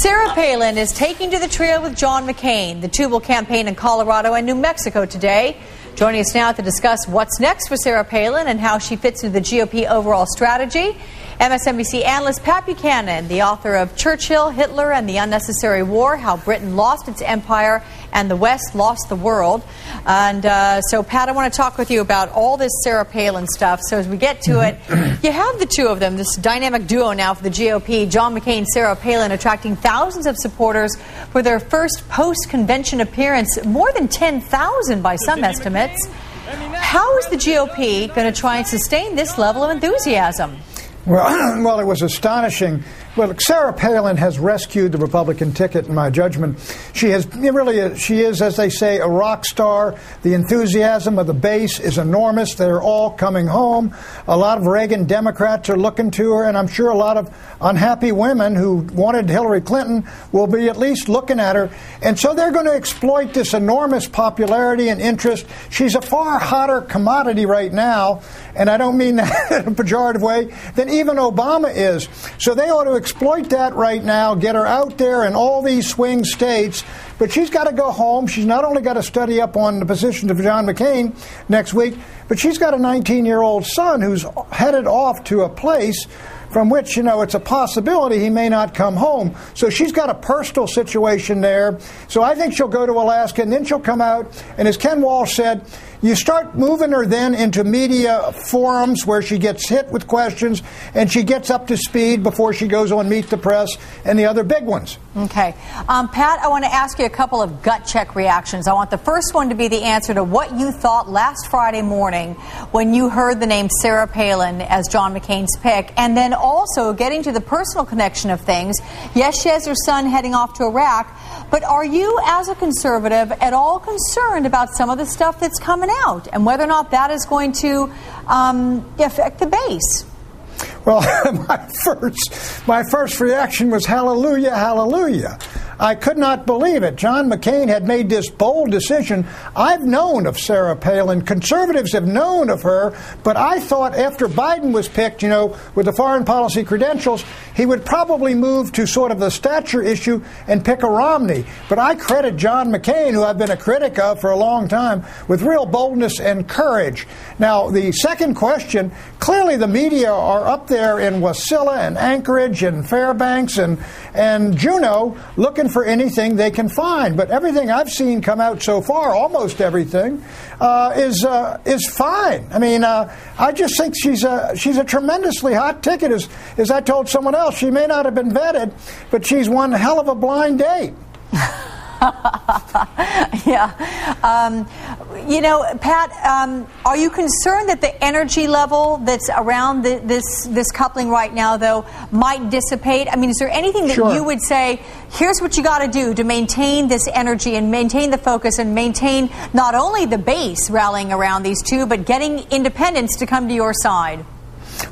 Sarah Palin is taking to the trail with John McCain. The two will campaign in Colorado and New Mexico today. Joining us now to discuss what's next for Sarah Palin and how she fits into the GOP overall strategy, MSNBC analyst Pat Buchanan, the author of Churchill, Hitler, and the Unnecessary War, How Britain Lost Its Empire and the West Lost the World. And so, Pat, I want to talk with you about all this Sarah Palin stuff. So as we get to it, you have the two of them, this dynamic duo now for the GOP, John McCain, Sarah Palin, attracting thousands of supporters for their first post-convention appearance, more than 10,000 by some estimates. How is the GOP going to try and sustain this level of enthusiasm? Well, it was astonishing. Well, Sarah Palin has rescued the Republican ticket, in my judgment. She is, as they say, a rock star. The enthusiasm of the base is enormous. They're all coming home. A lot of Reagan Democrats are looking to her, and I'm sure a lot of unhappy women who wanted Hillary Clinton will be at least looking at her. And so they're going to exploit this enormous popularity and interest. She's a far hotter commodity right now, and I don't mean that in a pejorative way, than even Obama is. So they ought to exploit that right now, get her out there in all these swing states. But she's got to go home. She's not only got to study up on the position of John McCain next week, but she's got a 19-year-old son who's headed off to a place from which, it's a possibility he may not come home. So she's got a personal situation there. So I think she'll go to Alaska, and then she'll come out. And as Ken Walsh said, you start moving her then into media forums where she gets hit with questions and she gets up to speed before she goes on Meet the Press and the other big ones. Okay. Pat, I want to ask you a couple of gut check reactions. I want the first one to be the answer to what you thought last Friday morning when you heard the name Sarah Palin as John McCain's pick, and then also getting to the personal connection of things. Yes, she has her son heading off to Iraq, but are you, as a conservative, at all concerned about some of the stuff that's coming out and whether or not that is going to affect the base? Well, my first reaction was hallelujah, hallelujah. I could not believe it. John McCain had made this bold decision. I've known of Sarah Palin. Conservatives have known of her. But I thought after Biden was picked, with the foreign policy credentials, he would probably move to sort of the stature issue and pick a Romney. But I credit John McCain, who I've been a critic of for a long time, with real boldness and courage. Now, the second question, clearly the media are up there in Wasilla and Anchorage and Fairbanks and Juneau looking for anything they can find. But everything I've seen come out so far, almost everything, is fine. I mean, I just think she's a tremendously hot ticket. As I told someone else, she may not have been vetted, but she's one hell of a blind date. Yeah. Pat, are you concerned that the energy level that's around this coupling right now, though, might dissipate? I mean, is there anything that you would say, here's what you got to do to maintain this energy and maintain the focus and maintain not only the base rallying around these two, but getting independents to come to your side?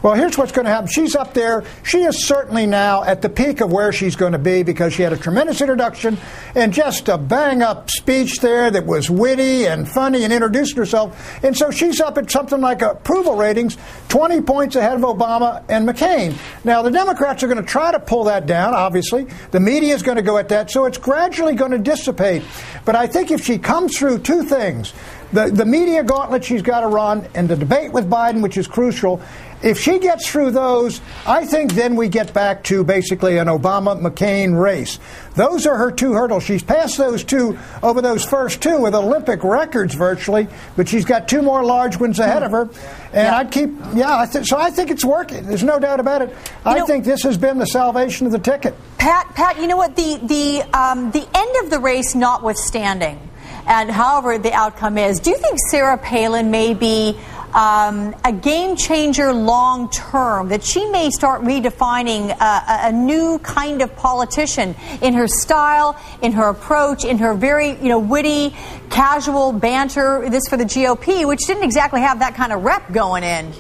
Well, here's what's going to happen. She's up there. She is certainly now at the peak of where she's going to be because she had a tremendous introduction and just a bang-up speech there that was witty and funny and introduced herself. And so she's up at something like approval ratings, 20 points ahead of Obama and McCain. Now, the Democrats are going to try to pull that down, obviously. The media is going to go at that, so it's gradually going to dissipate. But I think if she comes through two things, the media gauntlet she's got to run and the debate with Biden, which is crucial, if she gets through those, I think then we get back to basically an Obama-McCain race. Those are her two hurdles. She's passed those two over those first two with Olympic records virtually, but she's got two more large ones ahead of her. And so I think it's working. There's no doubt about it. I think this has been the salvation of the ticket. Pat, you know what? The end of the race notwithstanding, and however the outcome is, do you think Sarah Palin may be a game changer long term, that she may start redefining a new kind of politician in her style, in her approach, in her very witty, casual banter, this for the GOP, which didn't exactly have that kind of rep going in?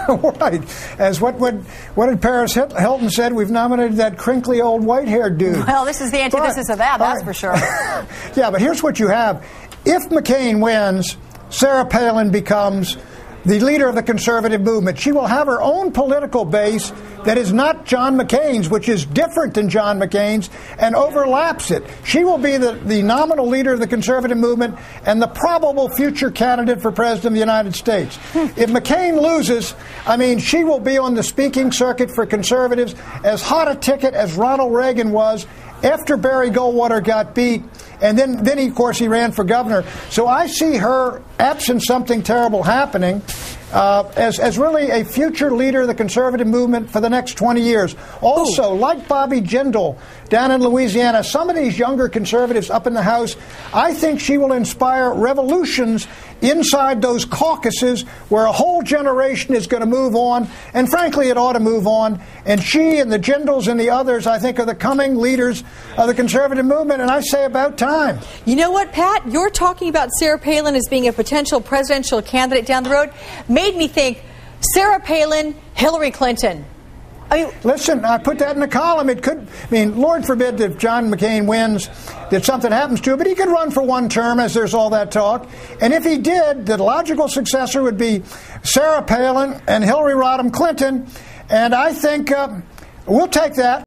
Right. As what did Paris Hilton said, we've nominated that crinkly old white-haired dude. Well, this is the antithesis of that, that's for sure. Yeah, but here's what you have. If McCain wins, Sarah Palin becomes the leader of the conservative movement. She will have her own political base that is not John McCain's, which is different than John McCain's and overlaps it. She will be the nominal leader of the conservative movement and the probable future candidate for president of the United States. If McCain loses, I mean, she will be on the speaking circuit for conservatives, as hot a ticket as Ronald Reagan was after Barry Goldwater got beat. And then of course, he ran for governor. So I see her, absent something terrible happening, as really a future leader of the conservative movement for the next 20 years. Also, like Bobby Jindal down in Louisiana, some of these younger conservatives up in the House, I think she will inspire revolutions inside those caucuses where a whole generation is going to move on. And frankly, it ought to move on. And she and the Jindals and the others, I think, are the coming leaders of the conservative movement. And I say about time. You know what, Pat? You're talking about Sarah Palin as being a potential presidential candidate down the road. Made me think Sarah Palin, Hillary Clinton. I mean, listen, I put that in the column. It could, I mean, Lord forbid that if John McCain wins, that something happens to him, but he could run for one term, as there's all that talk. And if he did, the logical successor would be Sarah Palin and Hillary Rodham Clinton. And I think we'll take that.